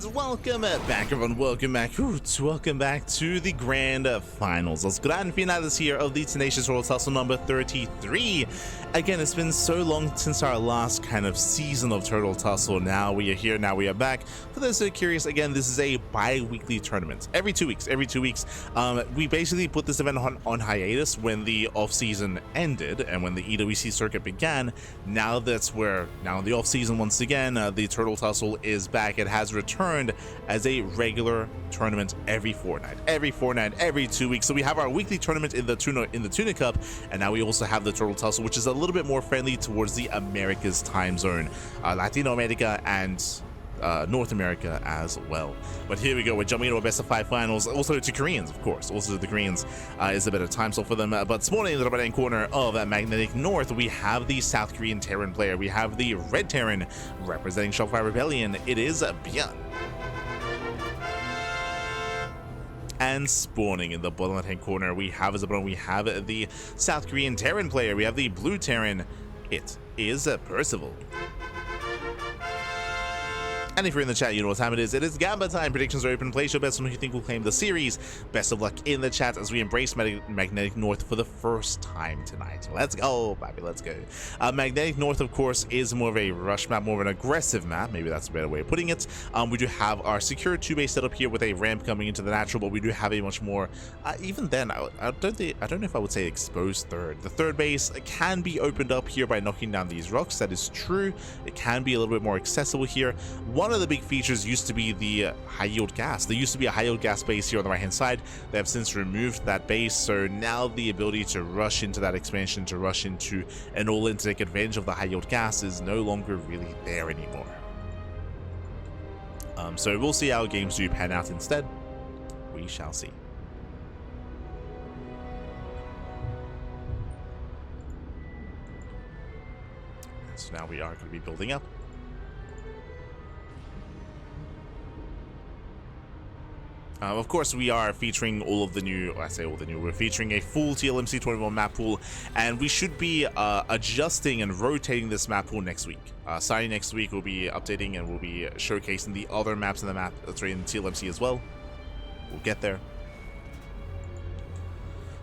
And welcome back, everyone. Welcome back. Welcome back to the grand finals. Let's grand finales here of the Tenacious Turtle Tussle number 33. Again, it's been so long since our last kind of season of Turtle Tussle. Now we are here. Now we are back. For those who are curious, again, this is a bi-weekly tournament. Every 2 weeks. We basically put this event on hiatus when the off-season ended and when the EWC circuit began. Now that's where, now in the off-season once again, the Turtle Tussle is back. It has returned as a regular tournament every fortnight, every 2 weeks. So we have our weekly tournament in the Tuna Cup, and now we also have the Turtle Tussle, which is a little bit more friendly towards the Americas time zone, Latino America and North America as well. But here we go, we're jumping into a best of 5 finals, also to Koreans, of course. Also to the Koreans is a better time slot for them. But this morning in the right hand corner of Magnetic North, we have the South Korean Terran player. We have the Red Terran representing Shopify Rebellion. It is ByuN. And spawning in the bottom left hand corner, we have as a opponent, we have the South Korean Terran player. We have the Blue Terran. It is Percival. And if you're in the chat, you know what time it is. It is Gamba time. Predictions are open. Place your bets on who you think will claim the series. Best of luck in the chat as we embrace Magnetic North for the first time tonight. Let's go, baby. Let's go. Magnetic North, of course, is more of a rush map, more of an aggressive map. Maybe that's a better way of putting it. We do have our secure 2-base setup here with a ramp coming into the natural, but we do have a much more, even then, I don't know if I would say exposed third. The third base can be opened up here by knocking down these rocks. That is true. It can be a little bit more accessible here. One of the big features used to be the high yield gas. There used to be a high yield gas base here on the right hand side. They have since removed that base, so now the ability to rush into that expansion, to rush into an all-in to take advantage of the high yield gas is no longer really there anymore. So we'll see how games do pan out instead. We shall see. So now we are going to be building up. Of course, we are featuring all of the new, I say all the new, we're featuring a full TLMC21 map pool, and we should be adjusting and rotating this map pool next week. Starting next week, we'll be updating and we'll be showcasing the other maps in the map, sorry, in TLMC as well. We'll get there.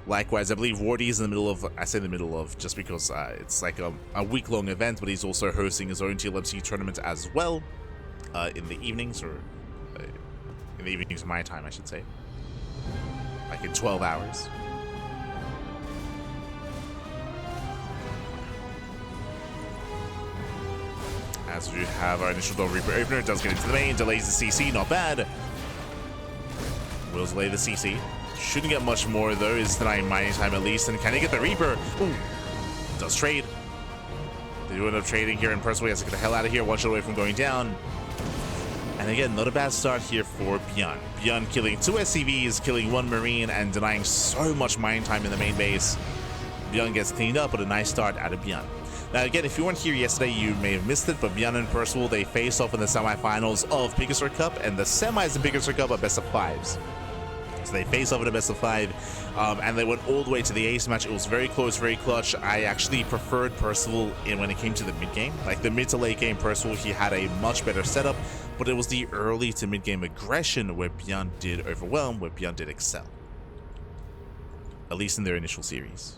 Likewise, I believe Wardy is in the middle of, I say the middle of, just because it's like a week-long event, but he's also hosting his own TLMC tournament as well in the evenings, or in the evenings of my time, I should say. Like in 12 hours. As we have our initial door Reaper opener, it does get into the main, delays the CC, not bad. Will delay the CC. Shouldn't get much more though, is denying mining time at least, and can he get the Reaper? Ooh, does trade. They do end up trading here, and Percival has to get the hell out of here, 1 shot away from going down. And again, not a bad start here for ByuN. ByuN killing 2 SCVs, killing 1 Marine, and denying so much mine time in the main base. ByuN gets cleaned up, but a nice start out of ByuN. Now again, if you weren't here yesterday, you may have missed it, but ByuN and Percival, they face off in the semifinals of Pegasus Cup, and the semis in Pegasus Cup are best of 5s. So they face off in a best of 5, and they went all the way to the ace match. It was very close, very clutch. I actually preferred Percival when it came to the mid game. Like the mid to late game, Percival, he had a much better setup, but it was the early to mid game aggression where ByuN did overwhelm, where ByuN did excel. At least in their initial series.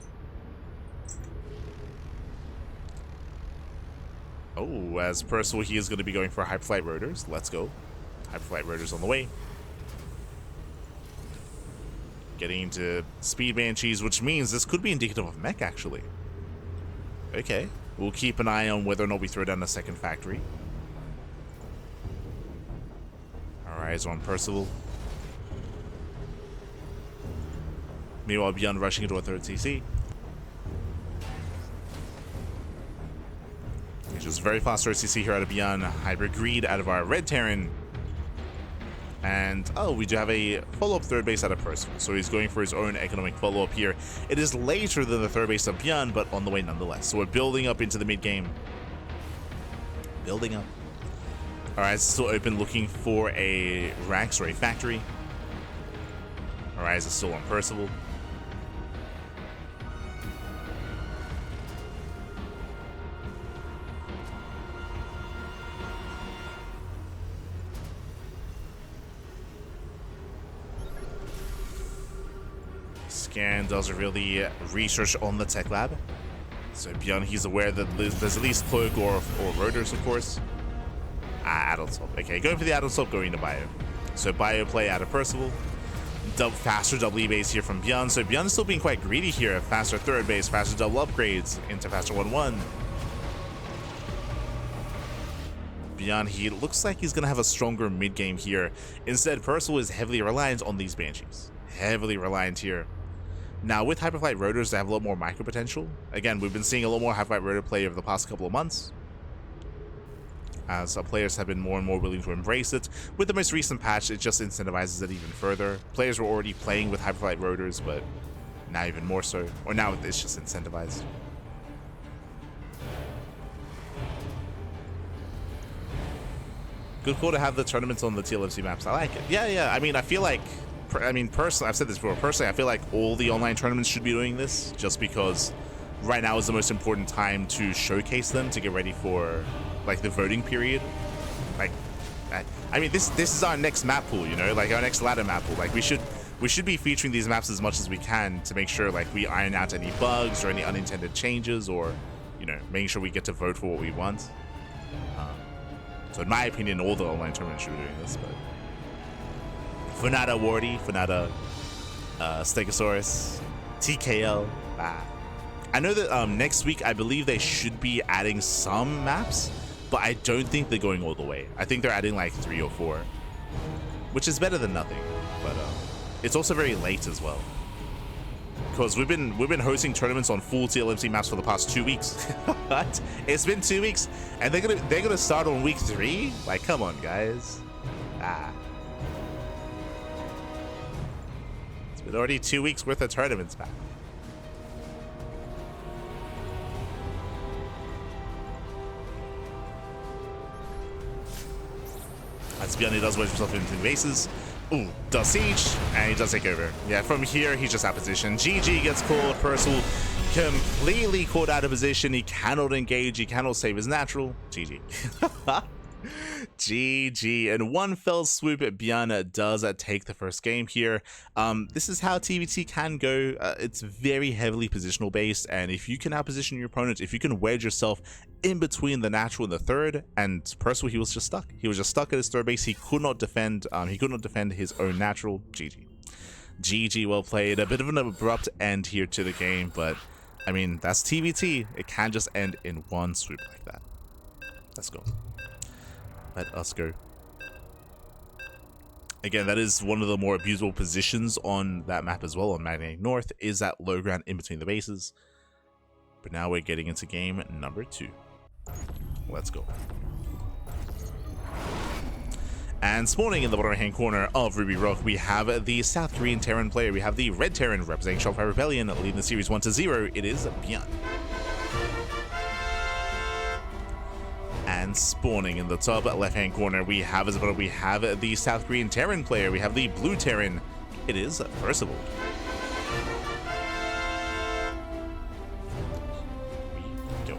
Oh, as Percival, he is going to be going for Hyperflight Rotors. Let's go. Hyperflight Rotors on the way. Getting into Speed Banshees, which means this could be indicative of mech, actually. Okay. We'll keep an eye on whether or not we throw down a second factory. Our eyes are on Percival. Meanwhile, ByuN rushing into a third CC. It's just very fast third CC here out of ByuN. Hybrid Greed out of our Red Terran. And, oh, we do have a follow-up third base out of Percival, so he's going for his own economic follow-up here. It is later than the third base of ByuN, but on the way nonetheless. So we're building up into the mid-game. Building up. Alright, it's still open, looking for a Rax or a factory. Alright, it's still on Percival. scan, does a really research on the tech lab. So ByuN, he's aware that there's at least cloak or rotors, of course. Adult swap. Okay, going for the adult swap, going to ByuN. So ByuN play out of Percival. Faster double E base here from ByuN. So ByuN is still being quite greedy here. Faster third base, faster double upgrades into faster 1-1. ByuN, he looks like he's going to have a stronger mid game here. Instead, Percival is heavily reliant on these Banshees. Heavily reliant here. Now, with Hyperflight Rotors, they have a lot more micro potential. Again, we've been seeing a lot more Hyperflight Rotor play over the past couple of months, as players have been more and more willing to embrace it. With the most recent patch, it just incentivizes it even further. Players were already playing with Hyperflight Rotors, but now even more so. Or now it's just incentivized. Good call to have the tournaments on the TLMC maps. I like it. Yeah. I mean, I feel like, personally, I've said this before, personally, I feel like all the online tournaments should be doing this, just because right now is the most important time to showcase them, to get ready for, like, the voting period. Like, I mean, this is our next map pool, you know, like our next ladder map pool. Like, we should be featuring these maps as much as we can to make sure, like, we iron out any bugs or any unintended changes, or, you know, making sure we get to vote for what we want. So in my opinion, all the online tournaments should be doing this, but Funada Wardy, Funada Stegosaurus, TKL. I know that next week, I believe they should be adding some maps, but I don't think they're going all the way. I think they're adding like 3 or 4, which is better than nothing, but it's also very late as well. Because we've been hosting tournaments on full TLMC maps for the past 2 weeks. What? It's been 2 weeks, and they're gonna start on week 3? Like, come on, guys. It's been already 2 weeks worth of tournaments back. That's ByuN, he does wedge himself into the bases. Ooh, does siege, and he does take over. Yeah, from here, he's just out of position. GG gets called. Percival completely caught out of position. He cannot engage. He cannot save his natural. GG. GG. In one fell swoop, ByuN does take the first game here. This is how TvT can go. It's very heavily positional based, and if you can outposition your opponent, if you can wedge yourself in between the natural and the third, and Percival, he was just stuck. He was just stuck at his third base. He could not defend. He could not defend his own natural. GG. GG, well played. A bit of an abrupt end here to the game, but I mean, that's TvT. It can just end in one swoop like that. Let's go. Let us go. Again, that is one of the more abusable positions on that map as well, on Magnetic North, is that low ground in between the bases. But now we're getting into game number 2. Let's go. And spawning in the bottom right-hand corner of Ruby Rock, we have the South Korean Terran player. We have the Red Terran representing Shopify Rebellion, leading the series 1-0. It is ByuN. And spawning in the top left-hand corner, we have the South Korean Terran player. We have the Blue Terran. It is Percival. We go.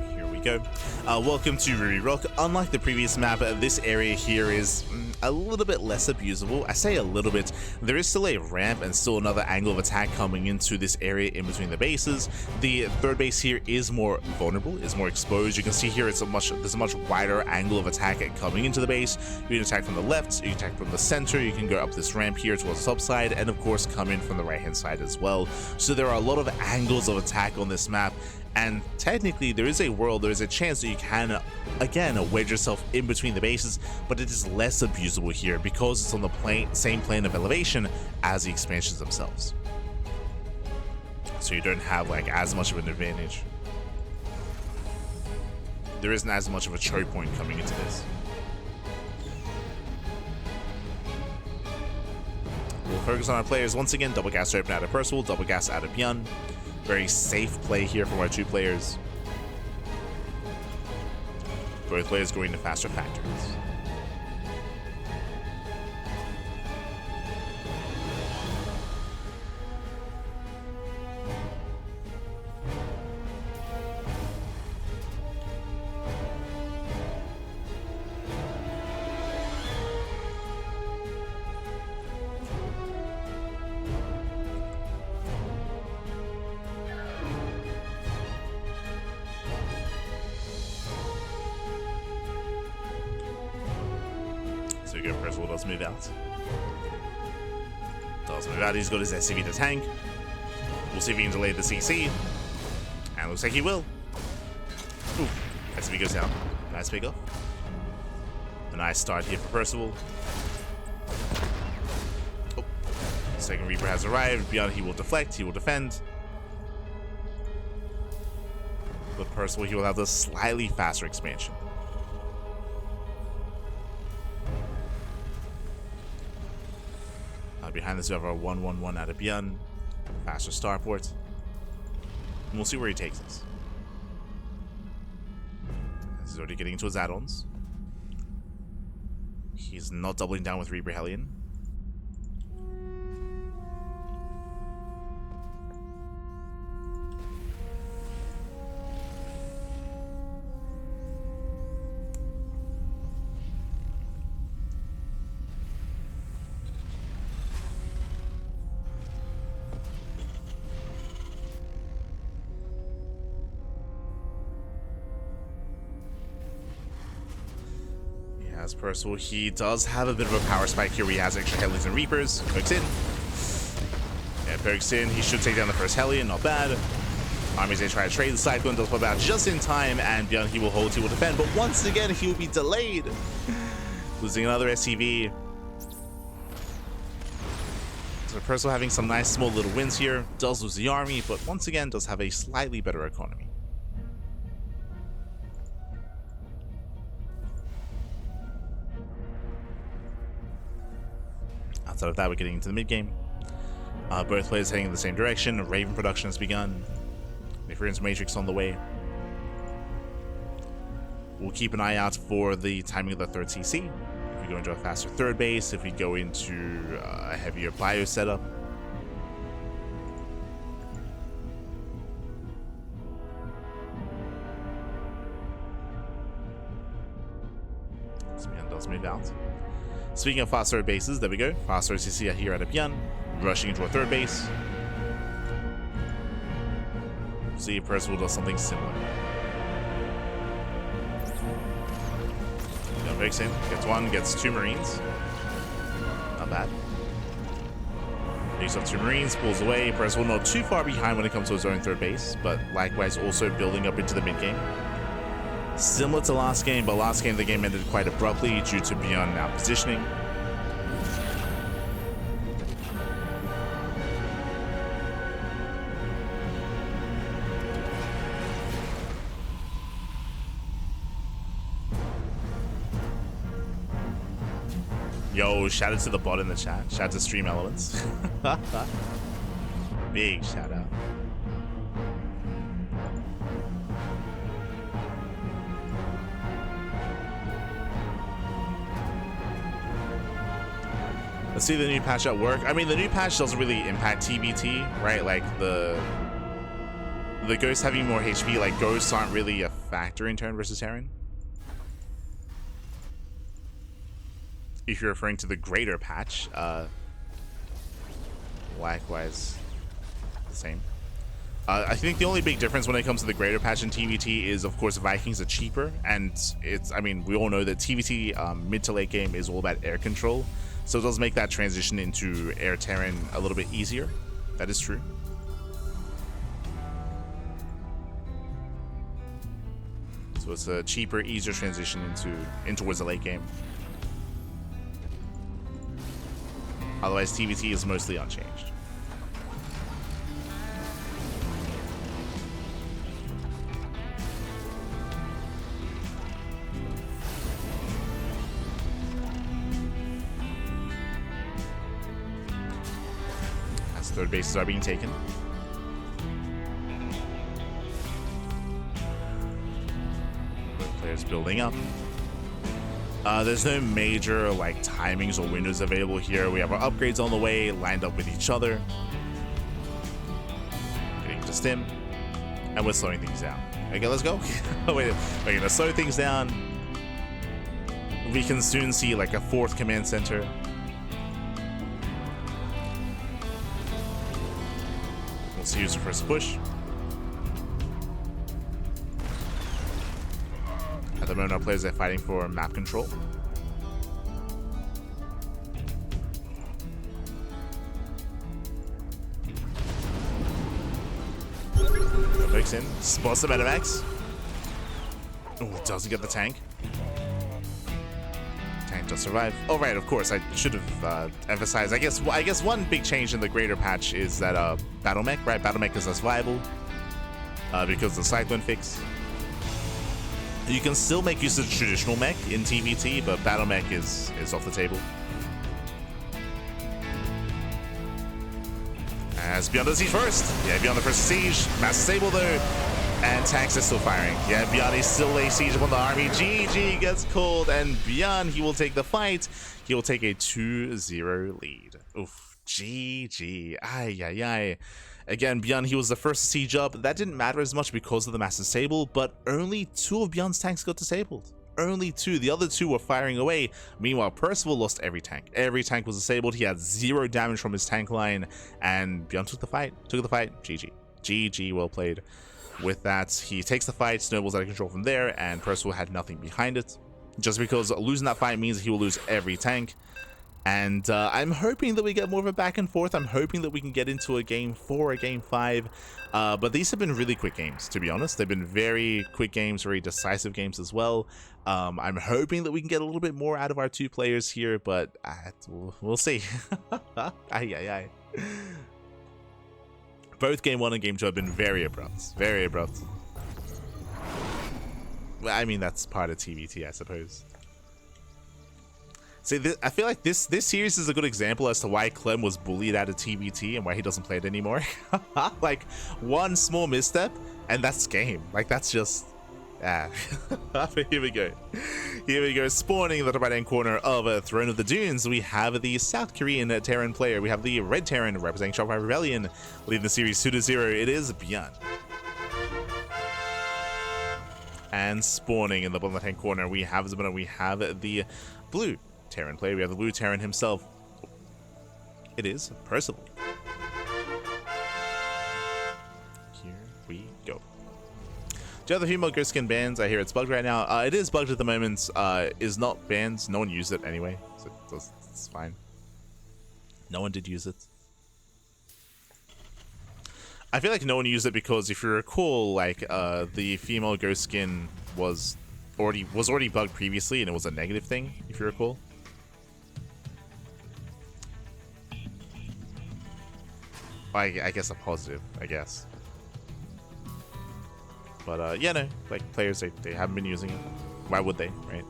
Here we go. Welcome to Ruby Rock. Unlike the previous map, this area here is a little bit less abusable. I say a little bit. There is still a ramp and still another angle of attack coming into this area in between the bases. The third base here is more vulnerable, is more exposed. You can see here there's a much wider angle of attack coming into the base. You can attack from the left, you can attack from the center, you can go up this ramp here towards the top side, and of course come in from the right hand side as well. So there are a lot of angles of attack on this map. And technically, there is a chance that you can, again, wedge yourself in between the bases, but it is less abusable here because it's on the same plane of elevation as the expansions themselves. So you don't have like as much of an advantage. There isn't as much of a choke point coming into this. We'll focus on our players once again. Double gas open out of Percival, double gas out of ByuN. Very safe play here from our two players. Both players going to faster factories. we go. Percival does move out. He's got his SCV to tank. We'll see if he can delay the CC. And looks like he will. Ooh, SCV goes down. Nice pick off. A nice start here for Percival. Oh, second Reaper has arrived. ByuN, he will deflect, he will defend. But Percival, he will have the slightly faster expansion. Behind this, we have our 1-1-1 out of ByuN. Faster starport. And we'll see where he takes us. He's already getting into his add-ons. He's not doubling down with Reaper Hellion. As Percival, he does have a bit of a power spike here where he has extra Hellions and Reapers. Pokes in. Yeah, pokes in. He should take down the first Hellion, not bad. Armies, they try to trade the Cyclone, does pop out just in time, and ByuN, he will hold, he will defend, but once again, he will be delayed. Losing another SCV. So Percival having some nice small little wins here. Does lose the army, but once again, does have a slightly better economy. Outside of that, we're getting into the mid-game. Both players heading in the same direction. Raven production has begun. Interference Matrix on the way. We'll keep an eye out for the timing of the third CC. If we go into a faster third base, if we go into a heavier bio setup. ByuN does move out. Speaking of fast third bases, there we go. Fast third CC here out of ByuN, rushing into a third base. See if Percival does something similar. Vixen gets one, gets two Marines. Not bad. Takes off two Marines, pulls away. Percival not too far behind when it comes to his own third base, but likewise also building up into the mid game. Similar to last game, but last game the game ended quite abruptly due to ByuN now positioning. Yo, shout out to the bot in the chat. Shout out to Stream Elements. Big shout out. Let's see the new patch at work. I mean, the new patch doesn't really impact TvT, right? Like the ghosts having more HP, like ghosts aren't really a factor in turn versus Terran. If you're referring to the greater patch, likewise the same. I think the only big difference when it comes to the greater patch in TvT is, of course, Vikings are cheaper, and it's, I mean, we all know that TvT mid to late game is all about air control, so it does make that transition into air Terran a little bit easier. That is true. So it's a cheaper, easier transition in towards the late game. Otherwise, TvT is mostly unchanged. As third bases are being taken. Both players building up. There's no major like timings or windows available here. We have our upgrades on the way, lined up with each other. Getting to stim, and we're slowing things down. Okay, let's go. Wait, we're gonna slow things down. We can soon see like a fourth command center. We'll see who's the first push. At the moment, our players are fighting for map control. walks in, spots the Metamax. Oh, doesn't get the tank. Tank does survive. Oh, right, of course, I should have emphasized. I guess one big change in the greater patch is that Battle Mech, right? Battle Mech is less viable because of the Cyclone fix. You can still make use of traditional mech in TvT, but Battle Mech is off the table. As ByuN does siege first. Yeah, ByuN the first siege. Mass disable though. And tanks are still firing. Yeah, ByuN is still a siege upon the army. GG gets called, and ByuN, he will take the fight. He will take a 2-0 lead. Oof. GG. Ay, ay, ay. Again, ByuN, he was the first to siege up. That didn't matter as much because of the mass disable, but only 2 of ByuN's tanks got disabled. Only 2. The other 2 were firing away. Meanwhile, Percival lost every tank. Every tank was disabled. He had 0 damage from his tank line, and ByuN took the fight. GG. GG, well played. With that, he takes the fight, snowballs out of control from there, and Percival had nothing behind it. Just because losing that fight means he will lose every tank. And I'm hoping that we get more of a back and forth. I'm hoping that we can get into a game 4, a game 5. But these have been really quick games, to be honest. They've been very quick games, very decisive games as well. I'm hoping that we can get a little bit more out of our 2 players here, but we'll see. Ay, ay, ay. Both game 1 and game 2 have been very abrupt. Very abrupt. Well, I mean, that's part of TvT, I suppose. See, I feel like this series is a good example as to why Clem was bullied out of TvT and why he doesn't play it anymore. Like, one small misstep, and that's game. Like, that's just... Ah. Here we go. Here we go. Spawning in the right-hand corner of Throne of the Dunes, we have the South Korean Terran player. We have the Red Terran representing Shopify Rebellion, leading the series 2-0. It is ByuN. And spawning in the bottom left-hand corner, we have the Blue Terran player. We have the Blue Terran himself. It is Percival. Here we go. Do you have the female ghost skin bans? I hear it's bugged right now. It is bugged at the moment. Is not banned. No one used it anyway, so it's fine. No one did use it. I feel like no one used it because if you recall, like the female ghost skin was already bugged previously, and it was a negative thing, if you recall. I guess a positive, I guess. But yeah, no, like players, they haven't been using it. Why would they, right?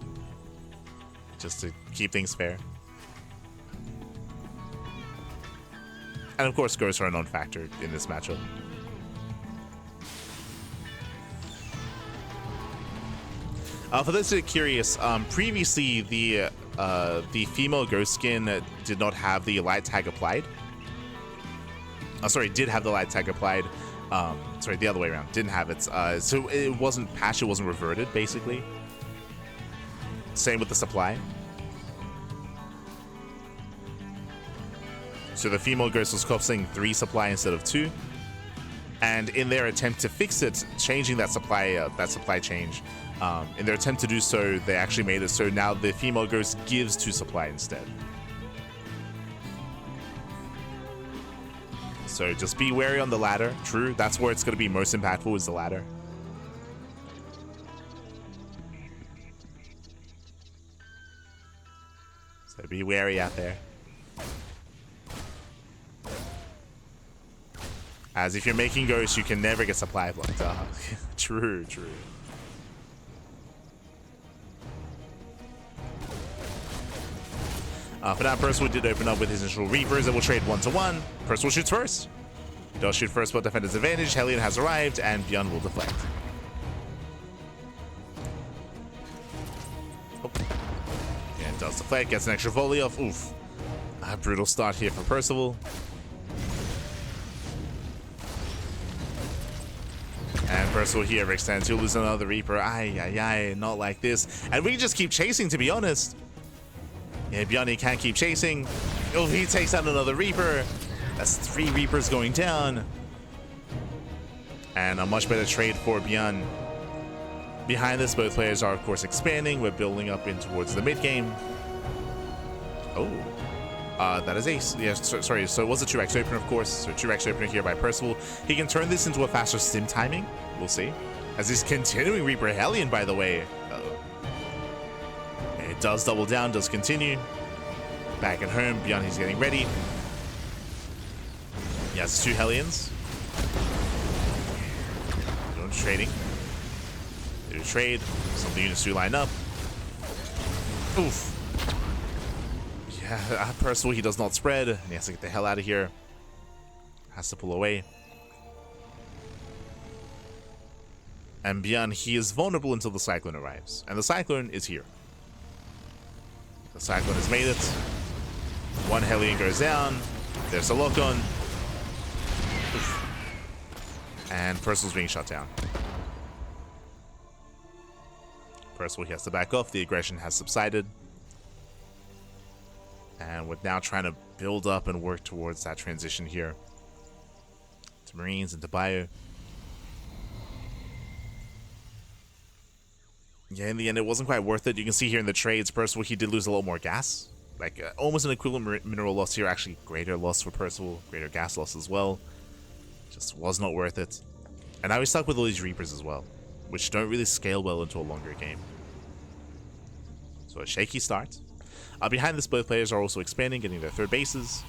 Just to keep things fair. And of course, ghosts are a non-factor in this matchup. For those who are curious, previously the female ghost skin did not have the light tag applied. Sorry, did have the light tag applied. Sorry, the other way around. Didn't have it. So it wasn't patched, it wasn't reverted, basically. Same with the supply. So the female ghost was costing 3 supply instead of 2. And in their attempt to fix it, changing that supply change, in their attempt to do so, they actually made it so now the female ghost gives 2 supply instead. So just be wary on the ladder. True, that's where it's going to be most impactful, is the ladder. So be wary out there. As if you're making ghosts, you can never get supply blocked. True, true. For now, Percival did open up with his initial Reapers that will trade 1-to-1. Percival shoots first. Does shoot first, but defender's advantage. Hellion has arrived, and ByuN will deflect. Oh. Yeah, does deflect, gets an extra volley off. Oof. A brutal start here for Percival. And Percival here extends. He'll lose another Reaper. Ay, ay, ay, not like this. And we just keep chasing, to be honest. Yeah, ByuN can't keep chasing. Oh, he takes out another Reaper. That's 3 Reapers going down. And a much better trade for ByuN. Behind this, both players are, of course, expanding. We're building up in towards the mid game. Oh. That is ace. Yeah, sorry. So it was a 2x opener, of course. So 2x opener here by Percival. He can turn this into a faster stim timing. We'll see. As he's continuing Reaper Hellion, by the way. It does double down, does continue. Back at home, ByuN, he's getting ready. He has 2 Hellions. Doing trading. They do trade. Some of the units do line up. Oof. Yeah, Percival, he does not spread, and he has to get the hell out of here. Has to pull away. And ByuN, he is vulnerable until the Cyclone arrives. And the Cyclone is here. The Cyclone has made it. 1 Hellion goes down. There's a lock-on. And Percival's being shut down. Percival, he has to back off. The aggression has subsided. And we're now trying to build up and work towards that transition here. To Marines and to Bio. Yeah, in the end, it wasn't quite worth it. You can see here in the trades, Percival, he did lose a lot more gas. Like, almost an equivalent mineral loss here. Actually, greater loss for Percival. Greater gas loss as well. Just was not worth it. And now he's stuck with all these Reapers as well, which don't really scale well into a longer game. So a shaky start. Behind this, both players are also expanding, getting their 3rd bases.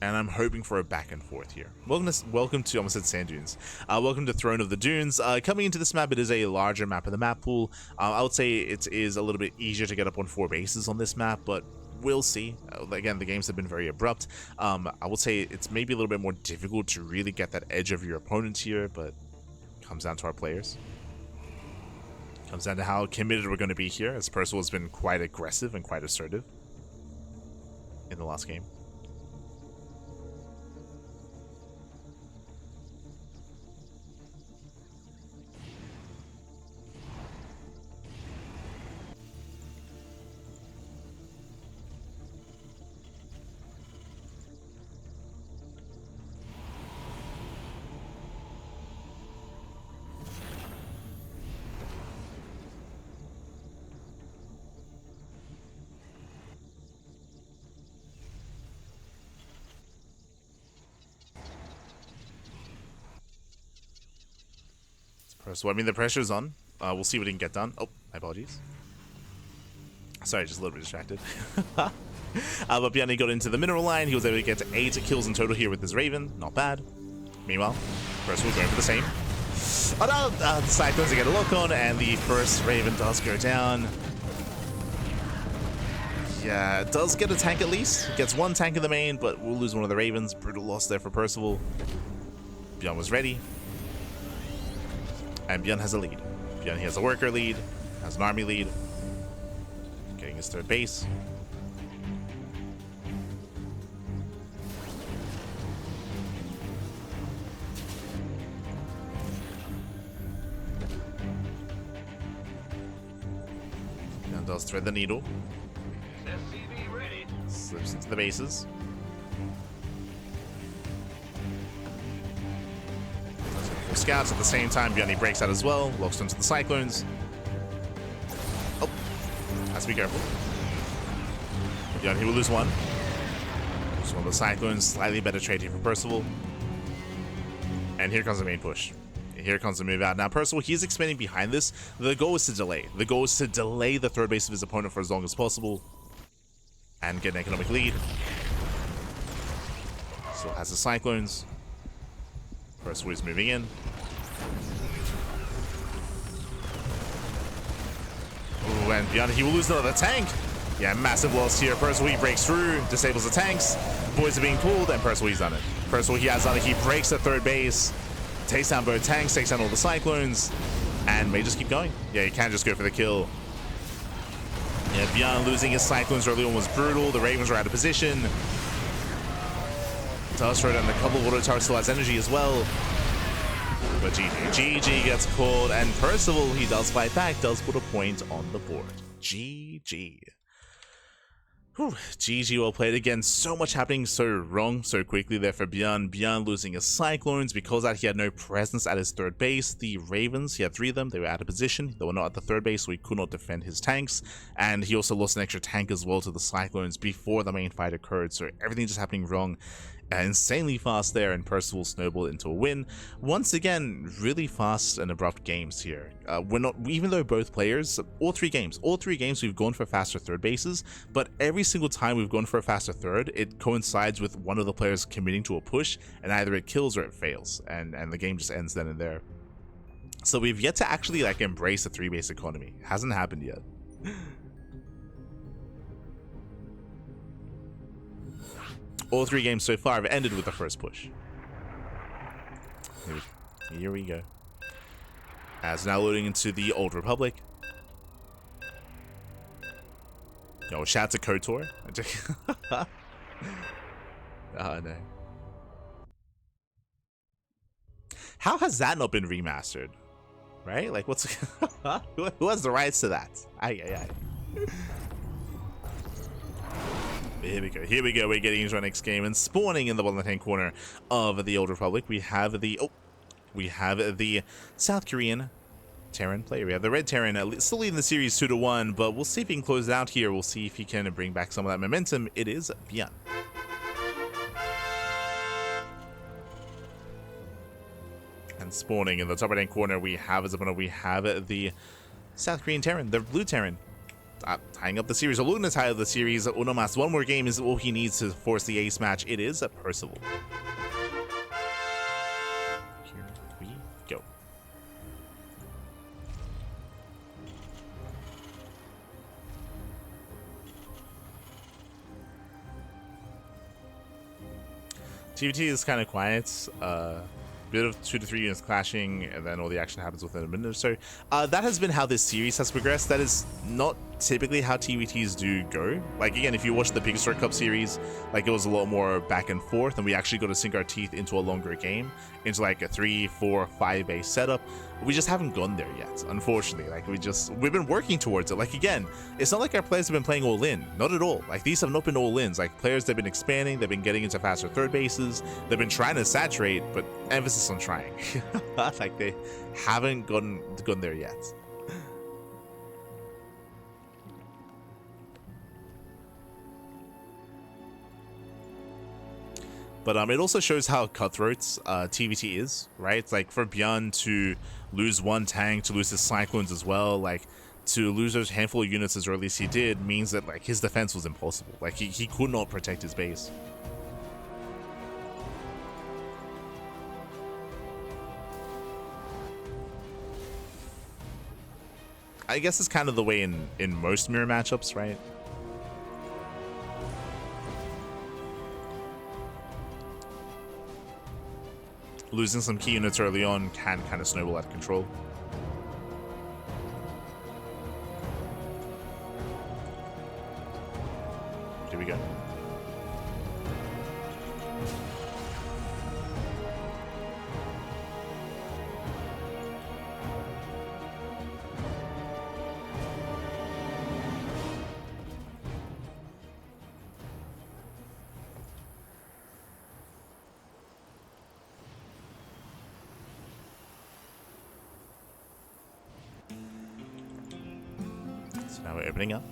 And I'm hoping for a back and forth here. Welcome to I almost said Sand Dunes. Welcome to Throne of the Dunes. Coming into this map, it is a larger map of the map pool. I would say it is a little bit easier to get up on 4 bases on this map, but we'll see. Again, the games have been very abrupt. I would say it's maybe a little bit more difficult to really get that edge of your opponents here, but it comes down to our players. Comes down to how committed we're going to be here, as Percival has been quite aggressive and quite assertive in the last game. So I mean, the pressure's on. We'll see what he can get done. Oh, my apologies. Sorry, just a little bit distracted. But ByuN got into the mineral line. He was able to get to 8 kills in total here with his Raven. Not bad. Meanwhile, Percival going for the same. Oh no! The Cyclones get a lock on, and the first Raven does go down. Yeah, it does get a tank at least. Gets 1 tank in the main, but we'll lose one of the Ravens. Brutal loss there for Percival. ByuN was ready. And ByuN has a lead. ByuN, he has a worker lead, has an army lead. Getting his 3rd base. ByuN does thread the needle. Slips into the bases. Scouts at the same time. ByuN breaks out as well, locks into the Cyclones. Oh, has to be careful. ByuN, he will lose 1. Lose 1 of the Cyclones. Slightly better trade here for Percival. And here comes the main push. Here comes the move out. Now Percival, he's expanding behind this. The goal is to delay. The goal is to delay the 3rd base of his opponent for as long as possible and get an economic lead. Still has the Cyclones. Percival is moving in. Oh, and ByuN, he will lose another tank. Yeah, massive loss here. Percival, he breaks through, disables the tanks. Boys are being pulled, and Percival, he's done it. Percival, he has done it. He breaks the 3rd base, takes down both tanks, takes down all the Cyclones, and may just keep going. Yeah, he can't just go for the kill. Yeah, ByuN losing his Cyclones early on was brutal. The Ravens were out of position. Does throw down a couple of auto turrets, still has energy as well. But GG gets called, and Percival, he does fight back, does put a point on the board. GG. Whew, GG, well played. Again, so much happening so wrong so quickly there for ByuN. ByuN losing his Cyclones because that he had no presence at his third base. The Ravens, he had 3 of them. They were out of position. They were not at the third base, so he could not defend his tanks. And he also lost an extra tank as well to the Cyclones before the main fight occurred. So everything just happening wrong. Insanely fast there, and Percival snowballed into a win. Once again, really fast and abrupt games here. We're not, even though both players, all three games we've gone for faster third bases, but every single time we've gone for a faster third, it coincides with one of the players committing to a push, and either it kills or it fails, and the game just ends then and there. So we've yet to actually like embrace the 3-base economy. It hasn't happened yet. All 3 games so far have ended with the first push. Here we go. As now loading into the Old Republic. Yo, shout out to KOTOR. Oh no. How has that not been remastered? Right? Like, what's who has the rights to that? Aye. Here we go, we're getting into our next game, and spawning in the bottom left-hand corner of the Old Republic, we have the South Korean Terran player. We have the Red Terran still leading the series 2-1, but we'll see if he can close it out here. We'll see if he can bring back some of that momentum. It is ByuN. And spawning in the top right-hand corner, we have the South Korean Terran, the Blue Terran. Tying up the series, or looking to tie up the series. Uno mas, one more game is all he needs to force the ace match. It is a Percival. Here we go. TvT is kind of quiet. Bit of 2 to 3 units clashing, and then all the action happens within a minute or so. That has been how this series has progressed. That is not typically how TvTs do go. Like, again, if you watch the Big Star Cup series, like, it was a lot more back and forth, and we actually got to sink our teeth into a longer game, into like a 3, 4, 5 base setup. We just haven't gone there yet, unfortunately. Like, we've been working towards it. Like, again, it's not like our players have been playing all in. Not at all. Like, these have not been all ins. Like, players, they've been expanding, they've been getting into faster third bases, they've been trying to saturate, but emphasis on trying. Like, they haven't gone there yet. But it also shows how cutthroat TvT is, right? It's like for ByuN to lose 1 tank, to lose his Cyclones as well, like to lose those handful of units as early as he did, means that like his defense was impossible. Like he could not protect his base. I guess it's kind of the way in most mirror matchups, right? Losing some key units early on can kind of snowball out of control. Here we go. So now we're opening up.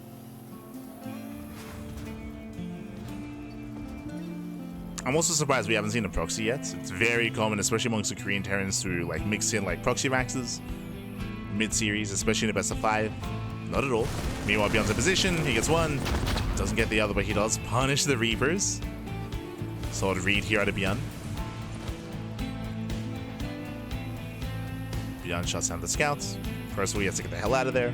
I'm also surprised we haven't seen a proxy yet. It's very common, especially amongst the Korean Terrans, to like mix in like proxy maxes mid-series, especially in a best of 5. Not at all. Meanwhile, ByuN's in position. He gets 1. Doesn't get the other, but he does punish the Reapers. Solid read here out of ByuN. ByuN shuts down the scouts. Percival, he has to get the hell out of there.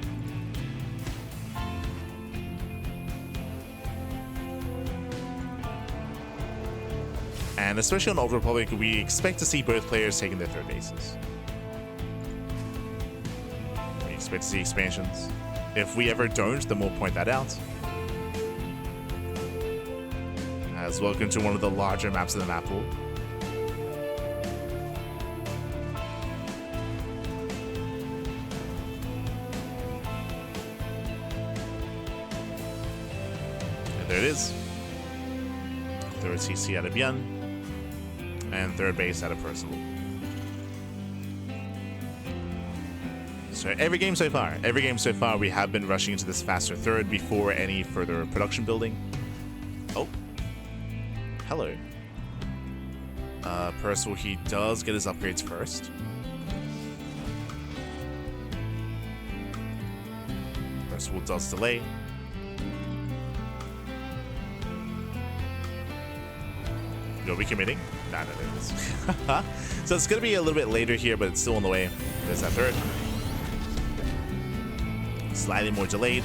And especially on Old Republic, we expect to see both players taking their third bases. We expect to see expansions. If we ever don't, then we'll point that out. As welcome to one of the larger maps in the map pool. And there it is. Third CC out of ByuN. And third base out of Percival. So every game so far, we have been rushing into this faster third before any further production building. Oh. Hello. Percival, he does get his upgrades first. Percival does delay. You'll be committing? Nah, no, there it is. So it's going to be a little bit later here, but it's still on the way. There's that third. Slightly more delayed.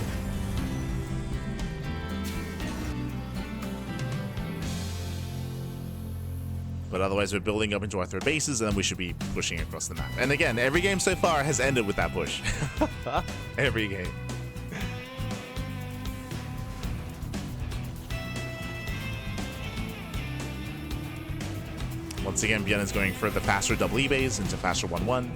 But otherwise, we're building up into our third bases, and then we should be pushing across the map. And again, every game so far has ended with that push. Every game. Once again, ByuN is going for the faster double E-bays into faster 1-1.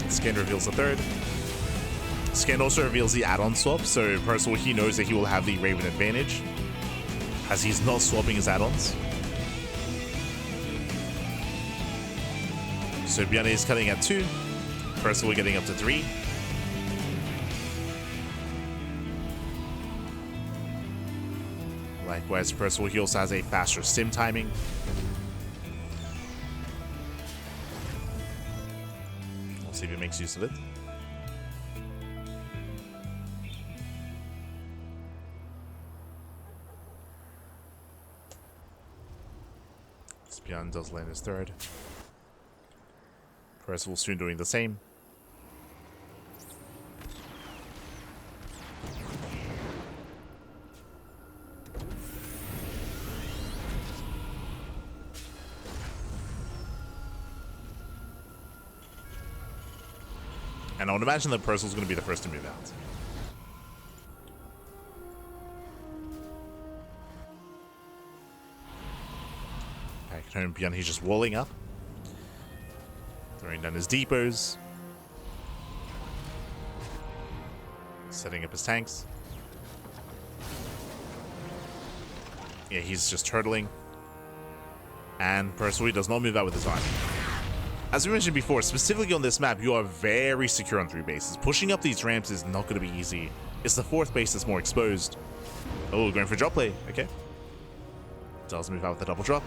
Scan reveals the third. Scan also reveals the add-on swap, so Percival, he knows that he will have the Raven advantage, as he's not swapping his add-ons. So ByuN is cutting at 2, Percival getting up to 3. Likewise, Percival, he also has a faster sim timing. We'll see if he makes use of it. ByuN does land his third. Percival soon doing the same. And I would imagine that Percival's going to be the first to move out. Back at home, ByuN, he's just walling up. Throwing down his depots. Setting up his tanks. Yeah, he's just turtling. And Percival does not move out with his army. As we mentioned before, specifically on this map, you are very secure on 3 bases. Pushing up these ramps is not going to be easy. It's the 4th base that's more exposed. Oh, going for drop play. Okay. Does move out with a double drop.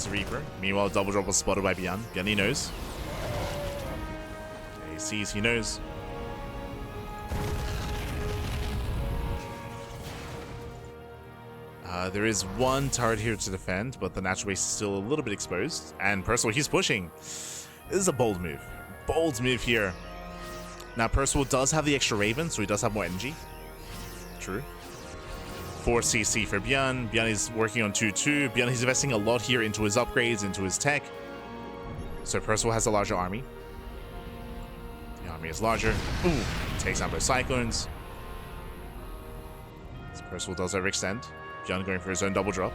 Reaper. Meanwhile, double drop was spotted by ByuN. ByuN, he knows. He sees, he knows. There is one turret here to defend, but the natural base is still a little bit exposed. And Percival, he's pushing. This is a bold move. Bold move here. Now, Percival does have the extra Raven, so he does have more energy. True. 4 CC for ByuN. ByuN is working on 2-2. ByuN is investing a lot here into his upgrades, into his tech. So Percival has a larger army. The army is larger. Ooh, takes out both Cyclones. So Percival does overextend. ByuN going for his own double drop.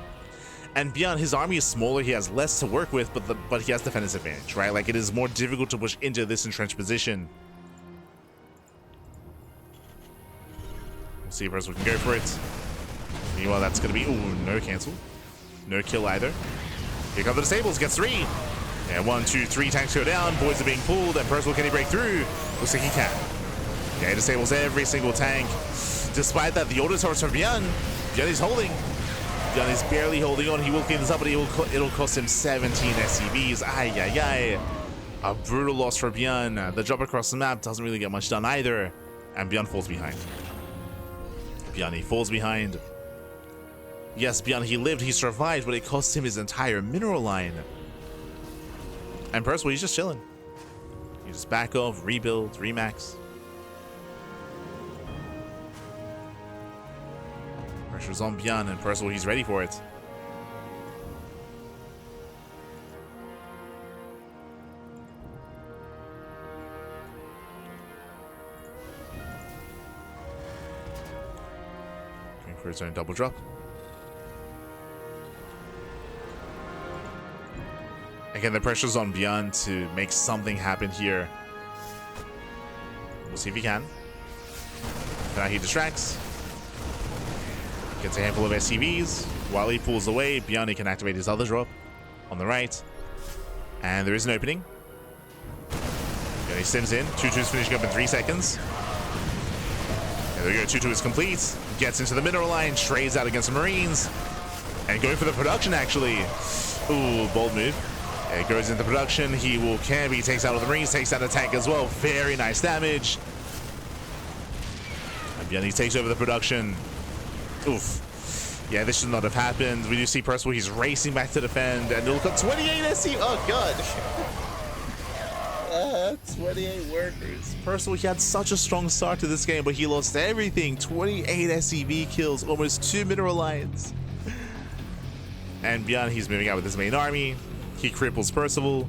And ByuN, his army is smaller. He has less to work with, but he has defense advantage, right? Like, it is more difficult to push into this entrenched position. We'll see if Percival can go for it. Meanwhile, that's going to be... Ooh, no cancel. No kill either. Here come the disables. Gets 3. And 1, 2, 3 tanks go down. Boys are being pulled. And Percival, can he break through? Looks like he can. Yeah, he disables every single tank. Despite that, the auto turrets from ByuN. ByuN is holding. ByuN is barely holding on. He will clean this up, but it'll cost him 17 SCVs. Ay, ay, ay. A brutal loss for ByuN. The drop across the map doesn't really get much done either. And ByuN falls behind. ByuN, he falls behind. Yes, ByuN, he lived, he survived, but it cost him his entire mineral line. And Percival, he's just chilling. You just back off, rebuild, remax. Pressure's on ByuN, and Percival, he's ready for it. for his own double drop. Again, the pressure's on ByuN to make something happen here. We'll see if he can. Now he distracts. Gets a handful of SCVs. While he pulls away, ByuN, he can activate his other drop on the right. And there is an opening. And he sims in. 2-2's finishing up in 3 seconds. There we go. 2-2 is complete. Gets into the mineral line. Trades out against the Marines. And going for the production, actually. Ooh, bold move. It goes into production. He will camp. He takes out all the Marines. Takes out a tank as well. Very nice damage. And ByuN, he takes over the production. Oof. Yeah, this should not have happened. We do see Percival. He's racing back to defend. And look at 28 SC. Oh, God. 28 workers. Percival, he had such a strong start to this game, but he lost everything. 28 SCV kills. Almost 2 mineral lines. And ByuN, he's moving out with his main army. He cripples Percival.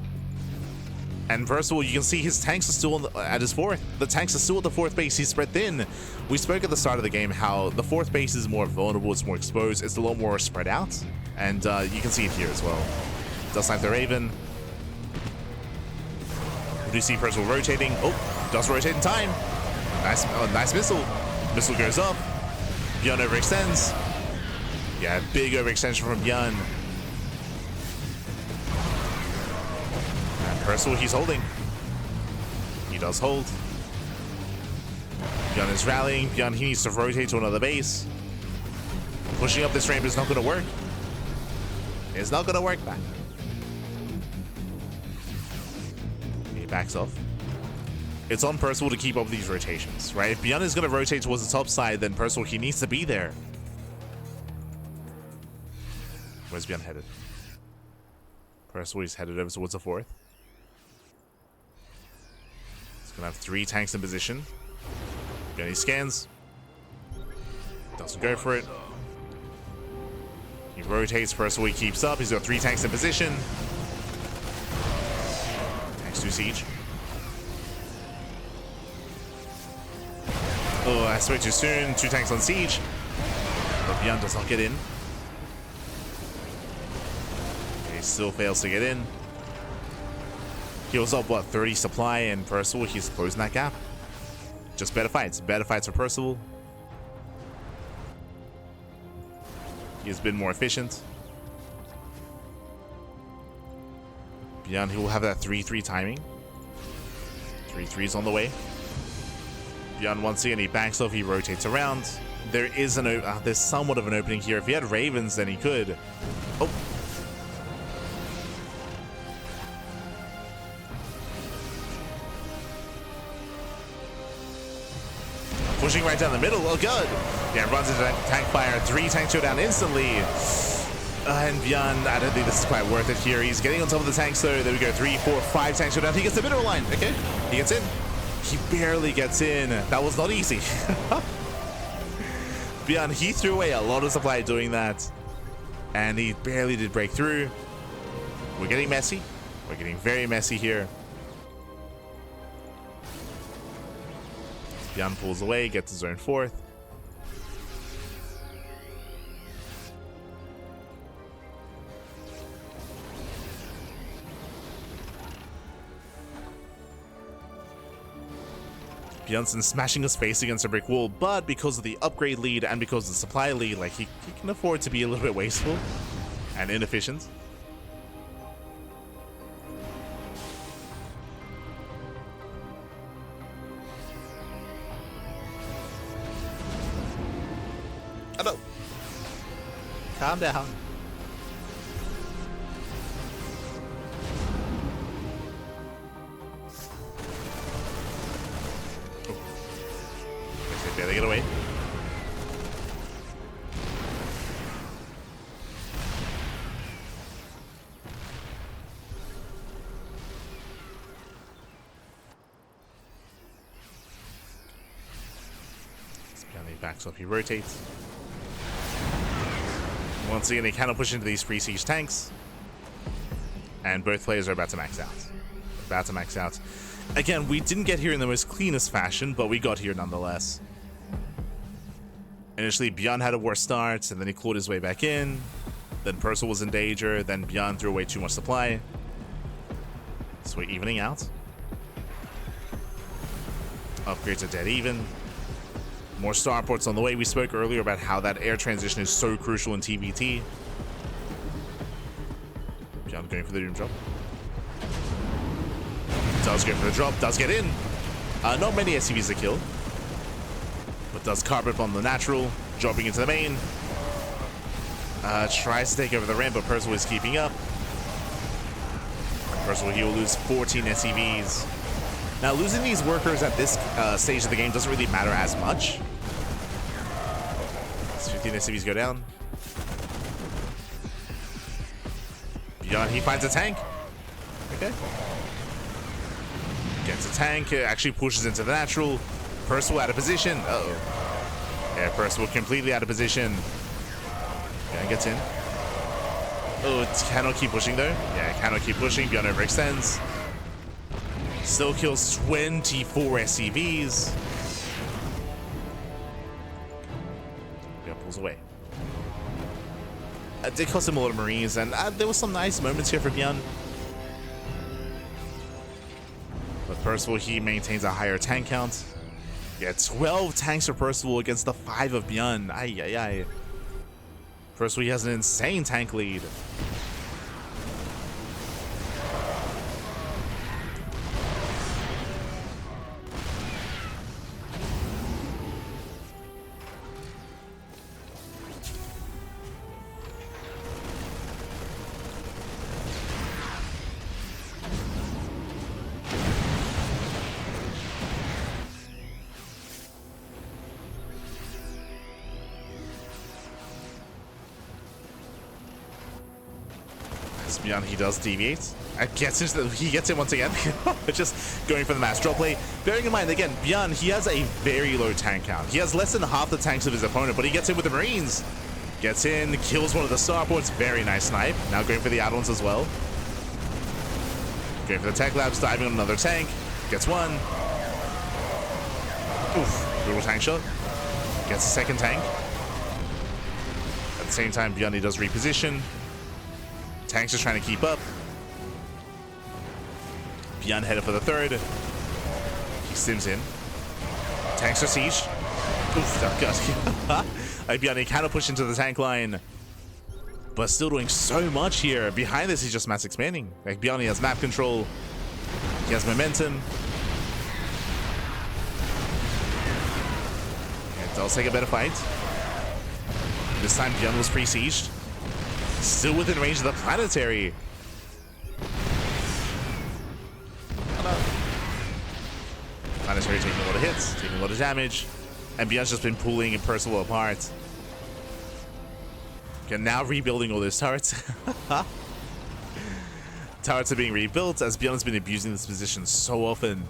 And Percival, you can see his tanks are still at his 4th. The tanks are still at the 4th base. He's spread thin. We spoke at the start of the game how the 4th base is more vulnerable, it's more exposed, it's a lot more spread out. And you can see it here as well. Does snipe the Raven. We do see Percival rotating. Oh, does rotate in time. Nice, nice missile. Missile goes up. ByuN overextends. Yeah, big overextension from ByuN. Percival, he's holding. He does hold. ByuN is rallying. ByuN, he needs to rotate to another base. Pushing up this ramp is not going to work. It's not going to work back. He backs off. It's on Percival to keep up these rotations, right? If ByuN is going to rotate towards the top side, then Percival, he needs to be there. Where's ByuN headed? Percival, he's headed over towards the 4th. Gonna have 3 tanks in position. ByuN, he scans. Doesn't go for it. He rotates. Percival, he keeps up. He's got 3 tanks in position. Tanks do siege. Oh, I spoke too soon. 2 tanks on siege. But ByuN does not get in. He still fails to get in. He was up, what, 30 supply, and Percival, he's closing that gap. Just better fights. Better fights for Percival. He has been more efficient. ByuN, he will have that 3-3 timing. 3-3 is on the way. ByuN, once again, he backs off, he rotates around. There is there's somewhat of an opening here. If he had Ravens, then he could. Oh. Pushing right down the middle. Oh, good. Yeah, runs into tank fire. 3 tanks go down instantly. And ByuN, I don't think this is quite worth it here. He's getting on top of the tanks, though. There we go. 3, 4, 5 tanks go down. He gets the mineral line. Okay. He gets in. He barely gets in. That was not easy. ByuN, he threw away a lot of supply doing that. And he barely did break through. We're getting messy. We're getting very messy here. ByuN pulls away, gets his own 4th. ByuN's smashing his face against a brick wall, but because of the upgrade lead and because of the supply lead, like he can afford to be a little bit wasteful and inefficient. Oh, calm down. Oh. They barely get away. He backs up, he rotates. Once again, they cannot push into these free siege tanks. And both players are about to max out. About to max out. Again, we didn't get here in the most cleanest fashion, but we got here nonetheless. Initially, ByuN had a worse start, and then he clawed his way back in. Then Percival was in danger, then ByuN threw away too much supply. So we're evening out. Upgrades are dead even. More starports on the way. We spoke earlier about how that air transition is so crucial in TvT. ByuN going for the doom drop. Does go for the drop, does get in. Not many SCVs to kill. But does carpet bomb the natural, dropping into the main. Tries to take over the ramp, but Percival is keeping up. Percival, he will lose 14 SCVs. Now, losing these workers at this stage of the game doesn't really matter as much. 15 SCVs go down. ByuN, he finds a tank. Okay. Gets a tank, actually pushes into the natural. Percival out of position. Uh-oh. Yeah, Percival completely out of position. Yeah, gets in. Oh, it cannot keep pushing though. Yeah, it cannot keep pushing. ByuN overextends. Still kills 24 SCVs. ByuN pulls away. It did cost him a lot of Marines, and there were some nice moments here for ByuN. But Percival, he maintains a higher tank count. Yeah, 12 tanks for Percival against the 5 of ByuN. Ay, ay, ay. Percival, he has an insane tank lead. ByuN, he does deviate. He gets in once again. Just going for the mass drop play. Bearing in mind, again, ByuN, he has a very low tank count. He has less than half the tanks of his opponent, but he gets in with the Marines. Gets in, kills one of the starports. Very nice snipe. Now going for the add-ons as well. Going for the tech labs, diving on another tank. Gets one. Oof, brutal tank shot. Gets a second tank. At the same time, ByuN, he does reposition. Tanks are trying to keep up. ByuN headed for the third. He stims in. Tanks are siege. Oof, that got ByuN, he kind of pushed into the tank line, but still doing so much here. Behind this, he's just mass expanding. Like ByuN, he has map control. He has momentum. It does take a better fight. This time, ByuN was pre-sieged. Still within range of the planetary. Planetary taking a lot of hits, taking a lot of damage, and ByuN's just been pulling Percival apart. Okay, now rebuilding all those turrets. Turrets are being rebuilt as ByuN's been abusing this position so often.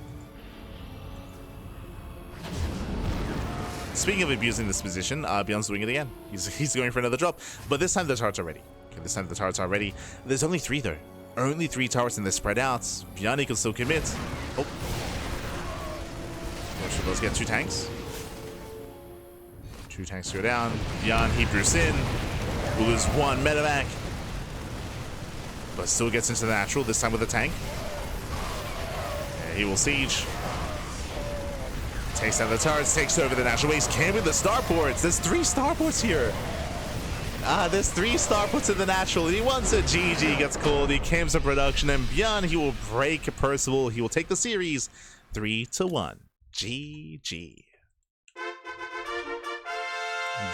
Speaking of abusing this position, ByuN's doing it again. He's going for another drop, but this time the turrets are ready. Okay, this time the turrets are ready. There's only 3 though. Only 3 turrets and they're spread out. ByuN can still commit. Oh. Let's get 2 tanks. 2 tanks go down. ByuN, he bursts in. We'll lose 1 medevac. But still gets into the natural, this time with a tank. Yeah, he will siege. Takes down the turrets, takes over the natural waste, camping the starports. There's 3 starports here. There's 3 starports in the natural. He wants a GG, gets called. He camps the production, and ByuN, he will break Percival. He will take the series 3-1. GG.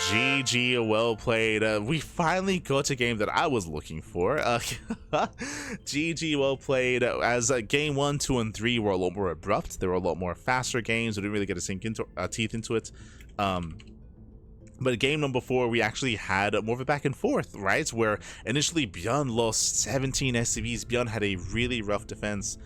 GG, well played. We finally got a game that I was looking for. GG, well played. As game 1, 2, and 3 were a lot more abrupt. They were a lot more faster games. We didn't really get to sink into teeth into it. But game number 4, we actually had more of a back and forth, right? Where initially ByuN lost 17 SCVs. ByuN had a really rough defense.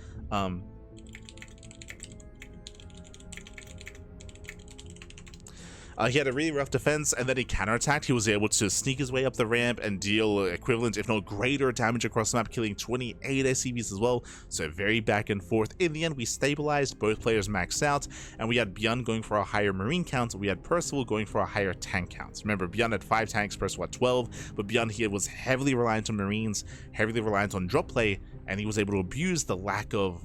He had a really rough defense, and then he counterattacked. He was able to sneak his way up the ramp and deal equivalent, if not greater, damage across the map, killing 28 SCVs as well. So very back and forth. In the end, we stabilized, both players maxed out, and we had ByuN going for a higher marine count. We had Percival going for a higher tank count. Remember, ByuN had 5 tanks, Percival had 12, but ByuN here was heavily reliant on marines, heavily reliant on drop play, and he was able to abuse the lack of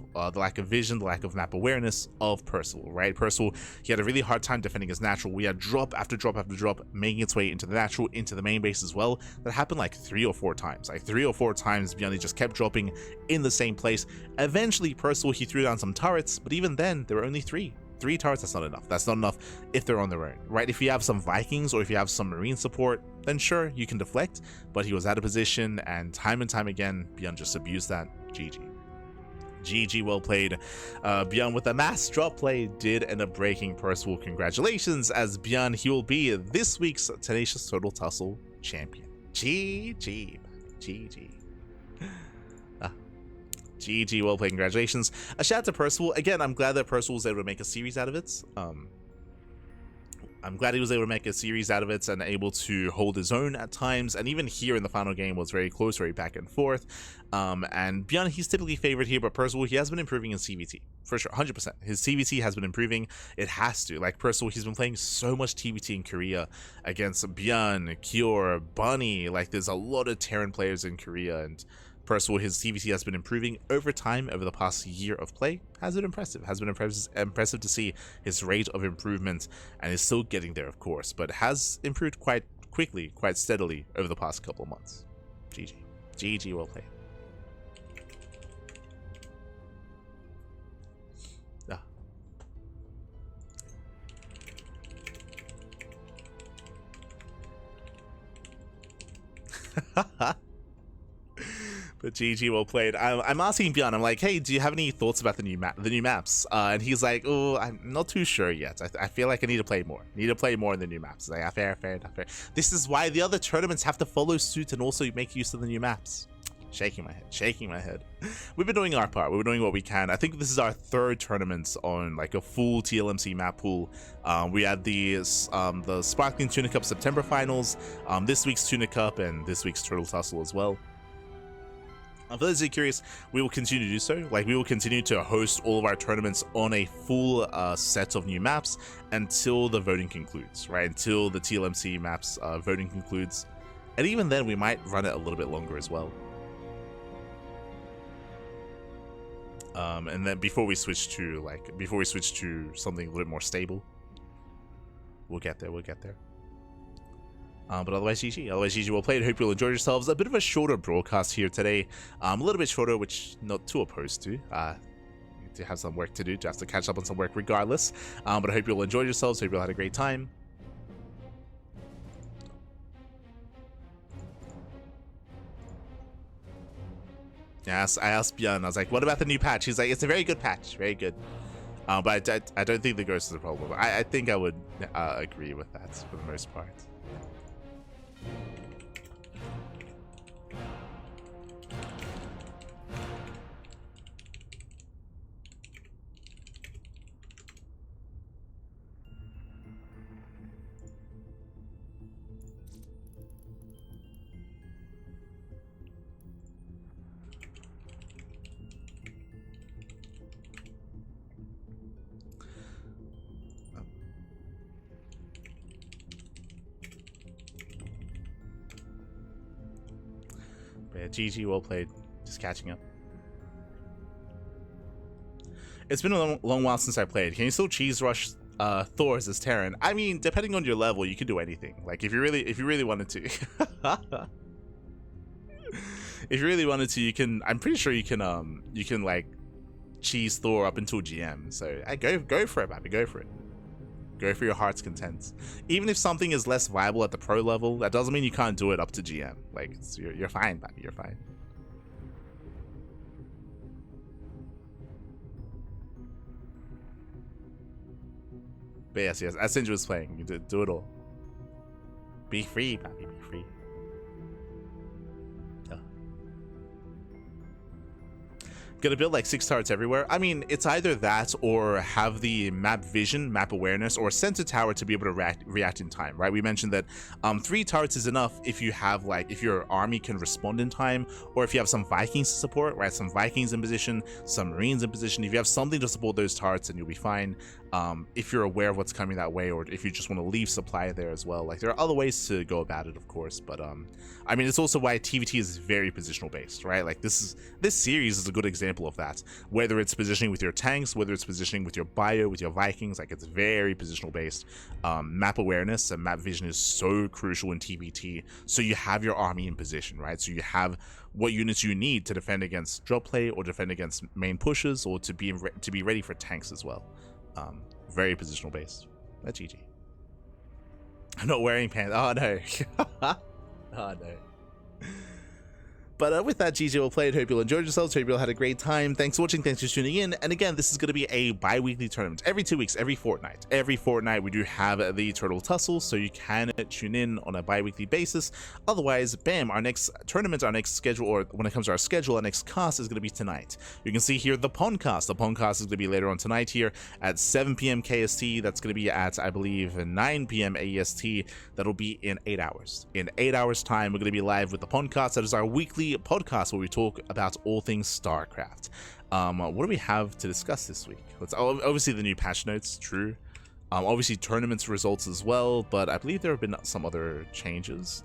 vision, the lack of map awareness of Percival, right? Percival, he had a really hard time defending his natural. We had drop after drop after drop making its way into the natural, into the main base as well. That happened like 3 or 4 times. Like 3 or 4 times, ByuN just kept dropping in the same place. Eventually, Percival, he threw down some turrets, but even then, there were only 3. 3 turrets, that's not enough. That's not enough if they're on their own, right? If you have some Vikings or if you have some marine support, then sure, you can deflect, but he was out of position, and time again, ByuN just abused that. GG. GG, well played. ByuN with a mass drop play did end up breaking Percival. Congratulations, as ByuN, he will be this week's Tenacious Turtle Tussle champion. GG. GG. GG, well played, congratulations. A shout out to Percival. Again, I'm glad that Percival was able to make a series out of it. I'm glad he was able to make a series out of it and able to hold his own at times. And even here in the final game was very close, very back and forth. And ByuN, he's typically favored here, but Percival, he has been improving in CVT. For sure, 100%. His CVT has been improving. It has to. Like Percival, he's been playing so much TvT in Korea against ByuN, Cure, Bunny. Like there's a lot of Terran players in Korea, and Percival, his TvT has been improving over time, over the past year of play. Has been impressive. Has been impressive to see his rate of improvement, and is still getting there, of course, but has improved quite quickly, quite steadily over the past couple of months. GG. GG, well played. But GG, well played. I'm asking ByuN, I'm like, hey, do you have any thoughts about the new maps? And he's like, oh, I'm not too sure yet. I feel like I need to play more. Need to play more in the new maps. Like, fair. This is why the other tournaments have to follow suit and also make use of the new maps. Shaking my head. We've been doing our part. We've been doing what we can. I think this is our 3rd tournament on like a full TLMC map pool. We had the Sparkling Tuna Cup September finals, this week's Tuna Cup, and this week's Turtle Tussle as well. For those who are curious, we will continue to do so. Like, we will continue to host all of our tournaments on a full set of new maps until the voting concludes, right? Until the TLMC maps voting concludes. And even then, we might run it a little bit longer as well. And then before we switch to something a little bit more stable, we'll get there. But otherwise, GG, well played. Hope you'll enjoy yourselves. A bit of a shorter broadcast here today. A little bit shorter, which not too opposed to. To have some work to do, to have to catch up on some work regardless. But I hope you'll enjoy yourselves. Hope you'll had a great time. Yes, I asked ByuN, I was like, what about the new patch? He's like, it's a very good patch, very good. But I don't think the ghost is a problem. I think I would agree with that for the most part. But yeah, GG, well played. Just catching up. It's been a long while since I played. Can you still cheese rush Thors as Terran? I mean, depending on your level, you can do anything. Like if you really wanted to. If you really wanted to, you can. I'm pretty sure you can like cheese Thor up until GM. So go for it, baby. Go for it. Go for your heart's content. Even if something is less viable at the pro level, that doesn't mean you can't do it up to GM. Like you're fine, baby. You're fine. But yes, as Sinja was playing, you do it all. Be free, baby. Be free. Gonna build like 6 turrets everywhere. I mean, it's either that or have the map vision, map awareness, or sensor tower to be able to react in time, right? We mentioned that 3 turrets is enough if you have like, if your army can respond in time, or if you have some Vikings to support, right? Some Vikings in position, some Marines in position. If you have something to support those turrets, then you'll be fine. If you're aware of what's coming that way, or if you just want to leave supply there as well. Like, there are other ways to go about it, of course, but I mean, it's also why TvT is very positional based, right? Like, this series is a good example of that. Whether it's positioning with your tanks, whether it's positioning with your bio, with your Vikings, like, it's very positional based. Map awareness and map vision is so crucial in TvT, so you have your army in position, right? So you have what units you need to defend against drop play, or defend against main pushes, or to be ready for tanks as well. Very positional based. That's GG. I'm not wearing pants. Oh no. Oh no. But with that, GG will play it. Hope you all enjoyed yourselves. Hope you all had a great time. Thanks for watching. Thanks for tuning in. And again, this is going to be a bi-weekly tournament. Every 2 weeks, every fortnight. Every fortnight, we do have the Turtle Tussle, so you can tune in on a bi-weekly basis. Otherwise, bam, our next tournament, our next schedule, or when it comes to our schedule, our next cast is going to be tonight. You can see here the Pondcast. The Pondcast is going to be later on tonight here at 7 p.m. KST. That's going to be at, I believe, 9 p.m. AEST. That'll be in 8 hours. In 8 hours' time, we're going to be live with the Pondcast. That is our weekly podcast where we talk about all things StarCraft. What do we have to discuss this week? Let's obviously the new patch notes, true. Obviously tournaments results as well, but I believe there have been some other changes.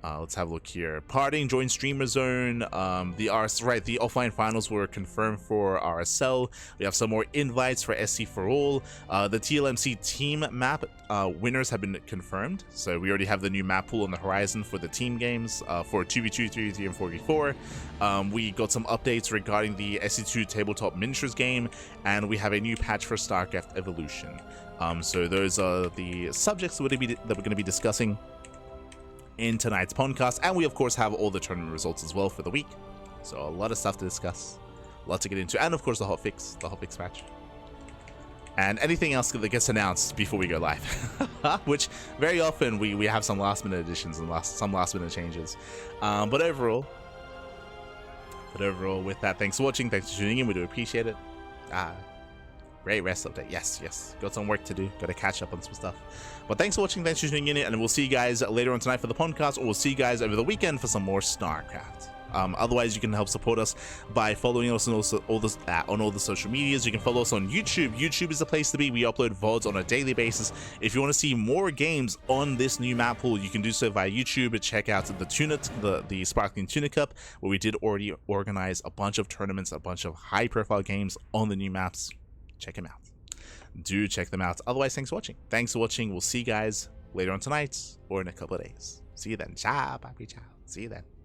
Let's have a look here. Parting joined Streamer Zone. The offline finals were confirmed for RSL. We have some more invites for SC for all. The TLMC team map winners have been confirmed. So we already have the new map pool on the horizon for the team games for 2v2, 3v3, and 4v4. We got some updates regarding the SC2 tabletop miniatures game, and we have a new patch for StarCraft Evolution. So those are the subjects that we're going to be discussing in tonight's podcast, and we of course have all the tournament results as well for the week, so a lot of stuff to discuss, a lot to get into, and of course the hotfix patch, and anything else that gets announced before we go live, which very often we have some last minute additions and some last minute changes, but overall with that, thanks for watching, thanks for tuning in, we do appreciate it. Great rest update. Yes. Got some work to do. Got to catch up on some stuff. But thanks for watching. Thanks for tuning in. And we'll see you guys later on tonight for the podcast, or we'll see you guys over the weekend for some more StarCraft. Otherwise, you can help support us by following us on all the social medias. You can follow us on YouTube. YouTube is the place to be. We upload VODs on a daily basis. If you want to see more games on this new map pool, you can do so via YouTube. Check out the Sparkling Tuna Cup, where we did already organize a bunch of tournaments, a bunch of high-profile games on the new maps. Check them out. Do check them out. Otherwise, thanks for watching. We'll see you guys later on tonight or in a couple of days. See you then. Ciao, papi, ciao. See you then.